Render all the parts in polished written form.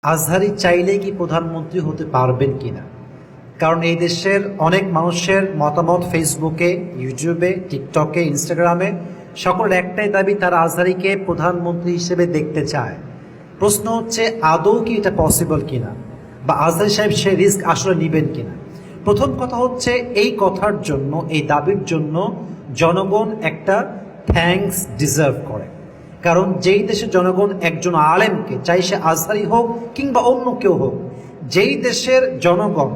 আজহারি চাইলে কি প্রধানমন্ত্রী হতে পারবেন কিনা? কারণ এই দেশের অনেক মানুষের মতামত ফেসবুকে, ইউটিউবে, টিকটকে, ইনস্টাগ্রামে সকলের একটাই দাবি, তারা আজহারিকে প্রধানমন্ত্রী হিসেবে দেখতে চায়। প্রশ্ন হচ্ছে আদৌ কি এটা পসিবল কিনা, বা আজহারি সাহেব সে রিস্ক আসলে নেবেন কিনা। প্রথম কথা হচ্ছে এই কথার জন্য, এই দাবির জন্য জনগণ একটা থ্যাঙ্কস ডিজার্ভ করে। কারণ যেই দেশের জনগণ একজন আলেমকে, চাই সে আজহারি হোক কিংবা অন্য কেউ হোক, যেই দেশের জনগণ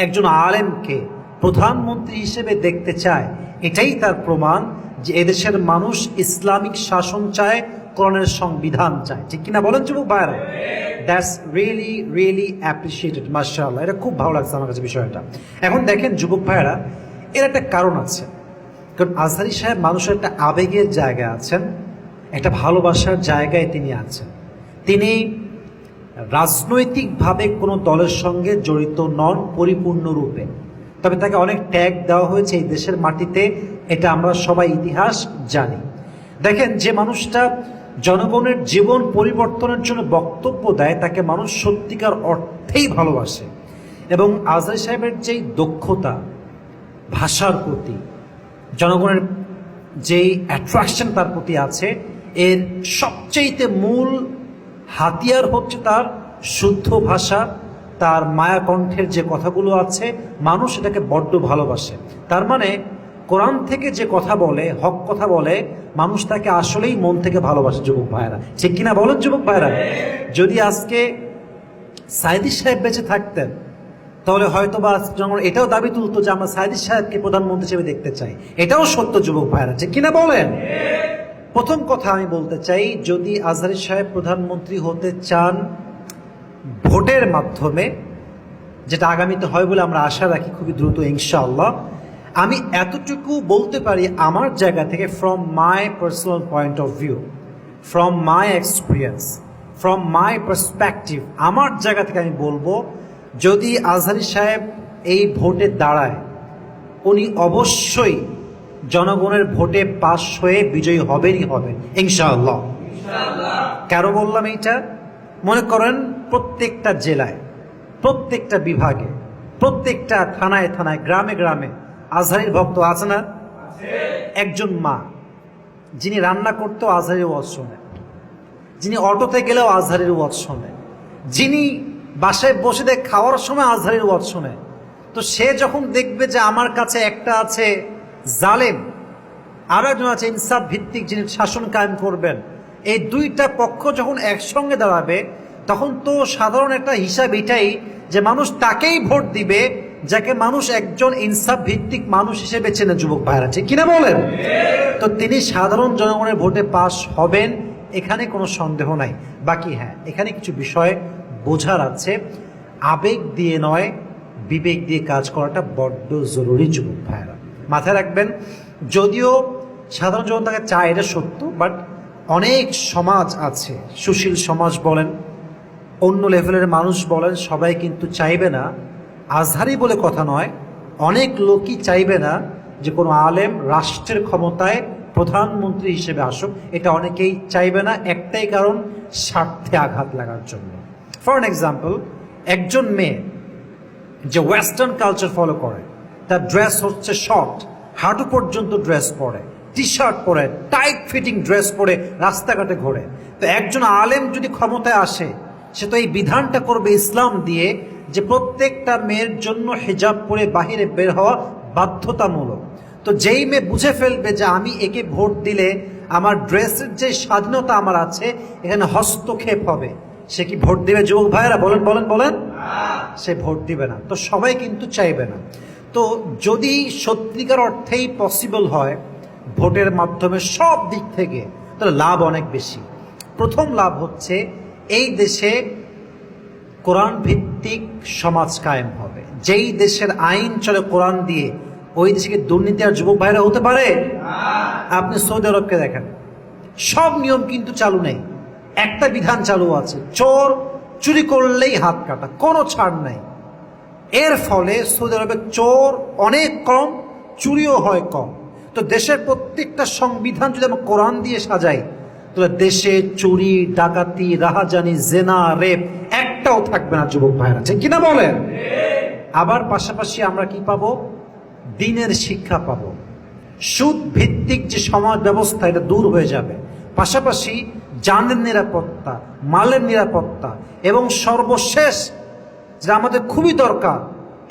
একজন আলেমকে প্রধানমন্ত্রী হিসেবে দেখতে চায়, এটাই তার প্রমাণ যে এদেশের মানুষ ইসলামিক শাসন চায়, কোরআনের সংবিধান চায়। ঠিক কিনা বলেন যুবক ভাইরা? দ্যাটস রিয়েলি রিয়েলি অ্যাপ্রিসিয়েটেড, মাশাআল্লাহ। এটা খুব ভালো লাগছে আমার কাছে বিষয়টা। এখন দেখেন যুবক ভাইরা, এর একটা কারণ আছে। কারণ আজহারি সাহেব মানুষের একটা আবেগের জায়গায় আছেন, একটা ভালোবাসার জায়গায় তিনি আছেন। তিনি রাজনৈতিকভাবে কোনো দলের সঙ্গে জড়িত নন পরিপূর্ণরূপে, তবে তাকে অনেক ট্যাগ দেওয়া হয়েছে এই দেশের মাটিতে, এটা আমরা সবাই ইতিহাস জানি। দেখেন, যে মানুষটা জনগণের জীবন পরিবর্তনের জন্য বক্তব্য দেয়, তাকে মানুষ সত্যিকার অর্থেই ভালোবাসে। এবং আজহারি সাহেবের যেই দক্ষতা ভাষার প্রতি, জনগণের যেই অ্যাট্রাকশন তার প্রতি আছে, এর সবচেয়ে মূল হাতিয়ার হচ্ছে তার শুদ্ধ ভাষা, তার মায়াকণ্ঠের যে কথাগুলো আছে, মানুষ এটাকে বড্ড ভালোবাসে। তার মানে কোরআন থেকে যে কথা বলে, হক কথা বলে, মানুষ তাকে আসলেই মন থেকে ভালোবাসে। যুবক ভাইয়েরা, ঠিক কিনা বলেন যুবক ভাইয়েরা? যদি আজকে সাইদি সাহেব বেঁচে থাকতেন, তাহলে হয়তো বা জনগণ এটাও দাবি তুলতো যে আমরা সাইদি সাহেবকে প্রধানমন্ত্রী হিসেবে দেখতে চাই। এটাও সত্য যুবক ভাইয়েরা, ঠিক কিনা বলেন? প্রথম কথা আমি বলতে চাই, যদি আজহারি সাহেব প্রধানমন্ত্রী হতে চান ভোটের মাধ্যমে, যেটা আগামীতে হয় বলে আমরা আশা রাখি খুবই দ্রুত ইনশাআল্লাহ, আমি এতটুকু বলতে পারি আমার জায়গা থেকে, from my personal point of view, from my experience, from my perspective, আমার জায়গা থেকে আমি বলবো, যদি আজহারি সাহেব এই ভোটে দাঁড়ায়, উনি অবশ্যই জনগণের ভোটে পাশ হয়ে বিজয়ী হবেনই হবেন ইনশাআল্লাহ। কেন বললাম এইটা? মনে করেন প্রত্যেকটা জেলায়, প্রত্যেকটা বিভাগে, প্রত্যেকটা থানায় থানায়, গ্রামে গ্রামে আজহারির ভক্ত আছে না? একজন মা যিনি রান্না করতেও আজহারির ওয়াজ শোনে, যিনি অটোতে গেলেও আজহারির ওয়াজ শোনে, যিনি বাসায় বসে দিয়ে খাওয়ার সময় আজহারির ওয়াজ শোনে, তো সে যখন দেখবে যে আমার কাছে একটা আছে জালেম, আরো একজন আছে ইনসাফ ভিত্তিক, যিনি শাসন কায়েম করবেন, এই দুইটা পক্ষ যখন একসঙ্গে দাঁড়াবে, তখন তো সাধারণ একটা হিসাব এটাই যে মানুষ তাকেই ভোট দিবে যাকে মানুষ একজন ইনসাফ ভিত্তিক মানুষ হিসেবে চেনে। যুবক ভাইরা, ঠিক কিনা বলেন? তো তিনি সাধারণ জনগণের ভোটে পাশ হবেন, এখানে কোনো সন্দেহ নাই। বাকি হ্যাঁ, এখানে কিছু বিষয় বোঝার আছে। আবেগ দিয়ে নয়, বিবেক দিয়ে কাজ করাটা বড্ড জরুরি যুবক ভাইরা। মাথায় রাখবেন, যদিও সাধারণ জনতাকে চায় এটা সত্য, বাট অনেক সমাজ আছে, সুশীল সমাজ বলেন, অন্য লেভেলের মানুষ বলেন, সবাই কিন্তু চাইবে না, আজহারি বলে কথা নয়, অনেক লোকই চাইবে না যে কোনো আলেম রাষ্ট্রের ক্ষমতায় প্রধানমন্ত্রী হিসেবে আসুক। এটা অনেকেই চাইবে না, একটাই কারণ, স্বার্থে আঘাত লাগার জন্য। ফর অ্যান এক্সাম্পল, একজন মেয়ে যে ওয়েস্টার্ন কালচার ফলো করে, তার ড্রেস হচ্ছে শর্ট, হাঁটু পর্যন্ত ড্রেস পরে, টি শার্ট পরে, টাইট ফিটিং ড্রেস পরে রাস্তাঘাটে ঘোরে, তো একজন আলেম যদি ক্ষমতায় আসে, সে তো এই বিধানটা করবে ইসলাম দিয়ে যে প্রত্যেকটা মেয়ের জন্য হিজাব পরে বাহিরে বের হওয়া বাধ্যতামূলক। তো যেই মেয়ে বুঝে ফেলবে যে আমি একে ভোট দিলে আমার ড্রেসের যে স্বাধীনতা আমার আছে এখানে হস্তক্ষেপ হবে, সে কি ভোট দিবে? যুবক ভাইয়েরা বলেন বলেন বলেন, সে ভোট দিবে না। তো সবাই কিন্তু চাইবে না। তো যদি সত্যিকার অর্থেই পসিবল হয় ভোটের মাধ্যমে সব দিক থেকে, তাহলে লাভ অনেক বেশি। প্রথম লাভ হচ্ছে এই দেশে কোরআন ভিত্তিক সমাজ কায়েম হবে। যেই দেশের আইন চলে কোরআন দিয়ে, ওই দেশে কি দুর্নীতি আর যুবক ভাইরা হতে পারে? আপনি সৌদি আরবকে দেখেন, সব নিয়ম কিন্তু চালু নেই, একটা বিধান চালু আছে, চোর চুরি করলেই হাত কাটা, কোনো ছাড় নাই। এর ফলে সৌদি আরবে চোর অনেক কম, চুরিও হয় কম। তো দেশের প্রত্যেকটা সংবিধান যদি আমরা কোরআন দিয়ে সাজাই, তাহলে দেশে চুরি, ডাকাতি, রাহাজানি, জেনা, রেপ টাকাও থাকবে না যুবক ভাইরা, ঠিক কিনা বলেন? আবার পাশাপাশি আমরা কি পাবো? দিনের শিক্ষা পাবো। সুদ ভিত্তিক যে সমাজ ব্যবস্থা এটা দূর হয়ে যাবে। পাশাপাশি জানের নিরাপত্তা, মালের নিরাপত্তা, এবং সর্বশেষ যেটা আমাদের খুবই দরকার,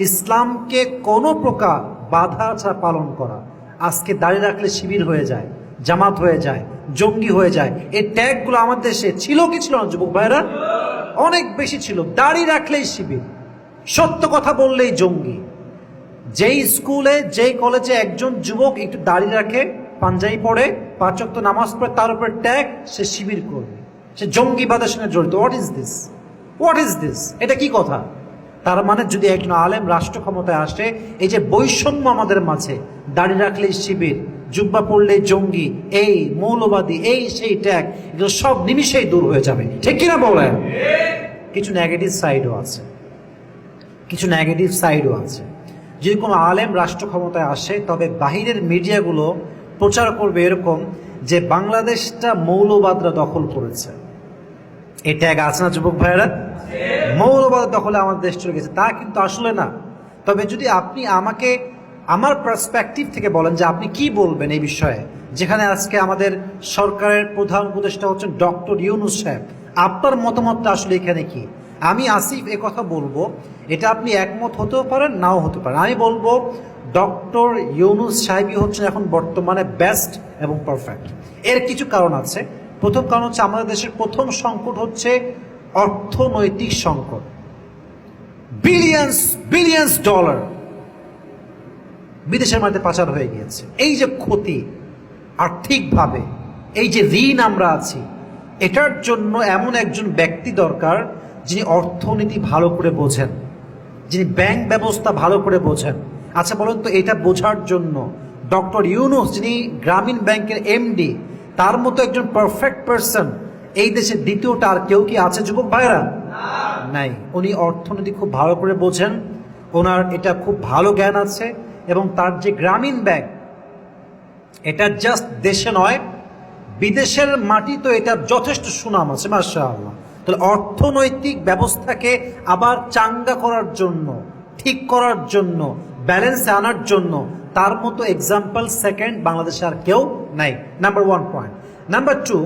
ইসলামকে কোনো প্রকার বাধা ছাড়া পালন করা। আজকে দাঁড়িয়ে রাখলে শিবির হয়ে যায়, জামাত হয়ে যায়, জঙ্গি হয়ে যায়। এই ট্যাগগুলো আমাদের দেশে ছিল কি ছিল না যুবক ভাইরা? অনেক বেশি ছিল। দাঁড়িয়ে রাখলেই শিবির, সত্য কথা বললেই জঙ্গি। যেই স্কুলে যেই কলেজে একজন যুবক একটু দাঁড়িয়ে রাখে, পাঞ্জাবি পড়ে, 5 ওয়াক্ত নামাজ পড়ে, তার উপর ট্যাগ, সে শিবির করবে, সে জঙ্গিবাদের সঙ্গে জড়িত। What is this? What is this? এটা কি কথা? তার মানে যদি একজন আলেম রাষ্ট্র ক্ষমতায় আসে, এই যে বৈষম্য আমাদের মাঝে, দাঁড়িয়ে রাখলেই শিবির, জুব্বা পড়লেই জঙ্গি, এই মৌলবাদী, এই সেই ট্যাগ, এগুলো সব নিমিষেই দূর হয়ে যাবে, ঠিক কিনা বলেন? কিছু নেগেটিভ সাইডও আছে, কিছু নেগেটিভ সাইডও আছে। যদি কোনো আলেম রাষ্ট্র ক্ষমতায় আসে, তবে বাহিরের মিডিয়াগুলো প্রচার করবে এরকম যে বাংলাদেশটা মৌলবাদরা দখল করেছে। এই ট্যাগ আছে না যুবক ভাইয়েরা? মৌলবাদ দখলে আমাদের দেশ চলে গেছে। তা কিন্তু আসলে না। তবে যদি আপনি আমাকে আমার পার্সপেক্টিভ থেকে বলেন যে আপনি কি বলবেন এই বিষয়ে, যেখানে আজকে আমাদের সরকারের প্রধান উপদেষ্টা হচ্ছেন ডক্টর ইউনূস সাহেব, আপনার মতামতটা আসলে এখানে কি? আমি আসিফ এ কথা বলবো, এটা আপনি একমত হতেও পারেন, নাও হতে পারেন। আমি বলবো ডক্টর ইউনূস সাহেবই হচ্ছেন এখন বর্তমানে বেস্ট এবং পারফেক্ট। এর কিছু কারণ আছে। প্রথম কারণ হচ্ছে আমাদের দেশের প্রথম সংকট হচ্ছে অর্থনৈতিক সংকট। বিলিয়ন্স বিলিয়ন্স ডলার বিদেশের মাটিতে পাচার হয়ে গিয়েছে। এই যে ক্ষতি আর্থিকভাবে, এই যে ঋণ আমরা আছি, এটার জন্য এমন একজন ব্যক্তি দরকার যিনি অর্থনীতি ভালো করে বোঝেন, যিনি ব্যাংক ব্যবস্থা ভালো করে বোঝেন। আচ্ছা বলুন তো, এটা বোঝার জন্য ডক্টর ইউনূস, যিনি গ্রামীণ ব্যাংকের এমডি, তার মতো একজন পারফেক্ট পারসন এই দেশে দ্বিতীয়টা আর কেউ কি আছে যুবক ভাইরা? নাই। উনি অর্থনীতি খুব ভালো করে বোঝেন, ওনার এটা খুব ভালো জ্ঞান আছে, এবং তার যে গ্রামীণ ব্যাংক, এটা জাস্ট দেশে নয়, বিদেশের মাটি তো এটা যথেষ্ট সুনাম আছে, মাশাআল্লাহ। তাহলে অর্থনৈতিক ব্যবস্থাকে আবার চাঙ্গা করার জন্য, ঠিক করার জন্য, ব্যালেন্সে আনার জন্য তার মতো এক্সাম্পল সেকেন্ড বাংলাদেশে আর কেউ নাই। Number 1 point. নাম্বার 2,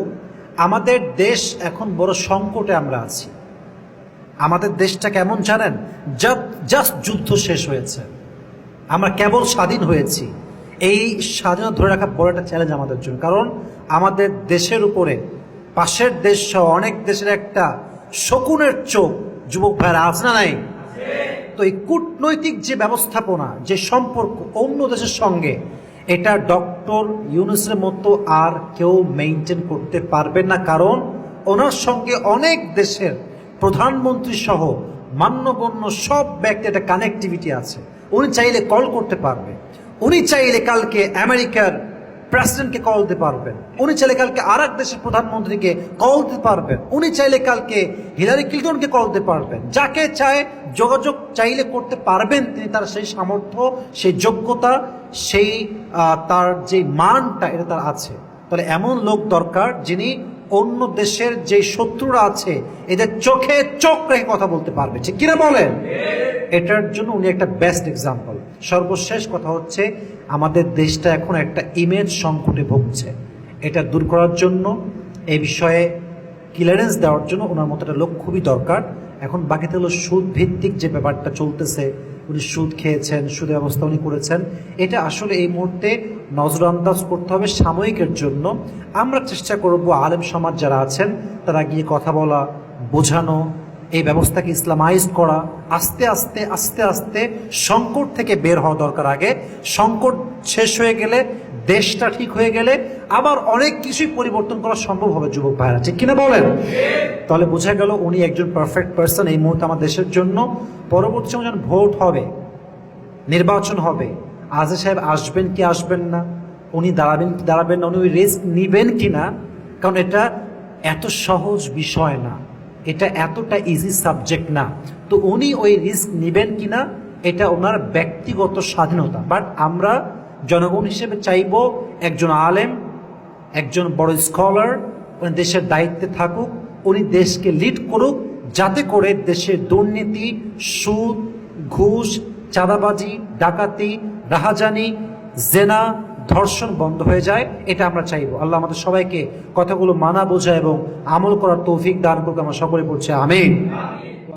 আমাদের দেশ এখন বড় সংকটে আমরা আছি। আমাদের দেশটা কেমন জানেন? জাস্ট যুদ্ধ শেষ হয়েছে, আমরা কেবল স্বাধীন হয়েছি। এই স্বাধীনতা ধরে রাখা বড় একটা চ্যালেঞ্জ আমাদের জন্য। কারণ আমাদের দেশের উপরে পাশের দেশ সহ অনেক দেশের একটা শকুনের চোখ যুবক ভাইরা আছে না নাই? তো এই কূটনৈতিক যে ব্যবস্থাপনা, যে সম্পর্ক অন্য দেশের সঙ্গে, এটা ডক্টর ইউনূসের মতো আর কেউ মেইনটেইন করতে পারবেন না। কারণ ওনার সঙ্গে অনেক দেশের প্রধানমন্ত্রী সহ মান্যগণ্য সব ব্যক্তি একটা কানেক্টিভিটি আছে। উনি চাইলে কল করতে পারবে, উনি চাইলে কালকে আমেরিকার প্রেসিডেন্টকে কল দিতে পারবেন, উনি চাইলে কালকে আর এক দেশের প্রধানমন্ত্রীকে কল দিতে পারবেন, উনি চাইলে কালকে হিলারি ক্লিন্টনকে কল দিতে পারবেন। যাকে চায় যোগাযোগ চাইলে করতে পারবেন তিনি। তার সেই সামর্থ্য, সেই যোগ্যতা, সেই তার যে মানটা, এটা তার আছে। তাহলে এমন লোক দরকার যিনি অন্য দেশের যে শত্রুরা আছে এদের চোখে চোখ রেখে কথা বলতে পারবে, ঠিক কিনা বলেন? এটার জন্য উনি একটা বেস্ট এক্সাম্পল। সর্বশেষ কথা হচ্ছে, আমাদের দেশটা এখন একটা ইমেজ সংকটে ভুগছে। এটা দূর করার জন্য, এই বিষয়ে ক্লিয়ারেন্স দেওয়ার জন্য ওনার মতো একটা লোক খুবই দরকার। এখন বাকিতে হলো সুদ ভিত্তিক যে ব্যাপারটা চলতেছে, উনি সুদ খেয়েছেন, সুদের ব্যবস্থা উনি করেছেন, এটা আসলে এই মুহূর্তে নজরআন্দাজ করতে হবে সাময়িকের জন্য। আমরা চেষ্টা করব আলেম সমাজ যারা আছেন তারা গিয়ে কথা বলা, বোঝানো, এই ব্যবস্থাকে ইসলামাইজ করা, আস্তে আস্তে আস্তে আস্তে সংকট থেকে বের হওয়া দরকার। আগে সংকট শেষ হয়ে গেলে, দেশটা ঠিক হয়ে গেলে আবার অনেক কিছুই পরিবর্তন করা সম্ভব হবে যুবক ভাইরা, ঠিক কিনা বলেন? তাহলে বোঝা গেল উনি একজন পারফেক্ট পারসন এই মুহূর্তে আমার দেশের জন্য। পরবর্তী সময় যখন ভোট হবে, নির্বাচন হবে, আজহার সাহেব আসবেন কি আসবেন না, উনি দাঁড়াবেন কি দাঁড়াবেন না, উনি ওই রিস্ক নিবেন কি না, কারণ এটা এত সহজ বিষয় না, এটা এতটা ইজি সাবজেক্ট না। তো উনি ওই রিস্ক নিবেন কিনা এটা ওনার ব্যক্তিগত স্বাধীনতা। বাট আমরা জনগণ হিসেবে চাইব একজন আলেম, একজন বড় স্কলার উনি দেশের দায়িত্বে থাকুক, উনি দেশকে লিড করুক, যাতে করে দেশের দুর্নীতি, সুদ, ঘুষ, চাঁদাবাজি, ডাকাতি, রাহাজানি, জেনা, ধর্ষণ বন্ধ হয়ে যায়। এটা আমরা চাইবো। আল্লাহ আমাদের সবাইকে কথাগুলো মানা, বোঝা এবং আমল করার তৌফিক দান করুক। আমরা সকলে বলছি আমিন।